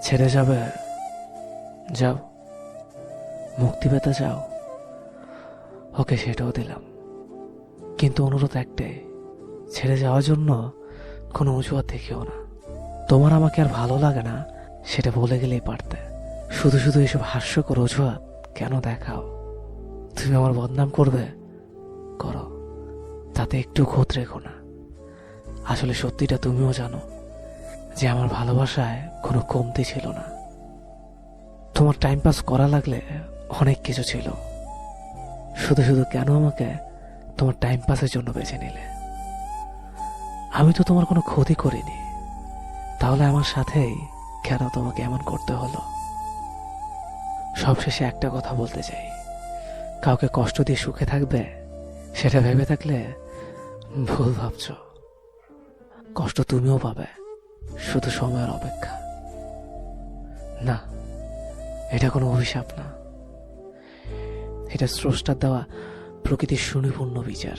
ছেড়ে যাবে? যাও, মুক্তি পেতে চাও? ওকে, সেটাও দিলাম, কিন্তু অনুরোধ একটাই, ছেড়ে যাওয়ার জন্য কোনো অজুহাত দেখিও না। তোমার আমাকে আর ভালো লাগে না সেটা বলে গেলেই পারতে। শুধু শুধু এসব হাস্যকর অজুহাত কেন দেখাও? তুমি আমার বদনাম করবে, করো, তাতে একটু খোঁত রেখো না। আসলে সত্যিটা তুমিও জানো যে আমার ভালোবাসায় কোনো কমতি ছিল না। তোমার টাইম পাস করা লাগলে অনেক কিছু ছিল, শুধু শুধু কেন আমাকে তোমার টাইম পাসের জন্য বেছে নিলে? আমি তো তোমার কোনো ক্ষতি করিনি, তাহলে আমার সাথেই কেন তোমাকে এমন করতে হলো? সবশেষে একটা কথা বলতে চাই, কাউকে কষ্ট দিয়ে সুখে থাকবে সেটা ভেবে থাকলে ভুল ভাবছ। কষ্ট তুমিও পাবে, শুধু সময়ের অপেক্ষা। না, এটা কোনো অভিশাপ না, এটা স্রষ্টার দেওয়া প্রকৃতির সুনিপুণ বিচার।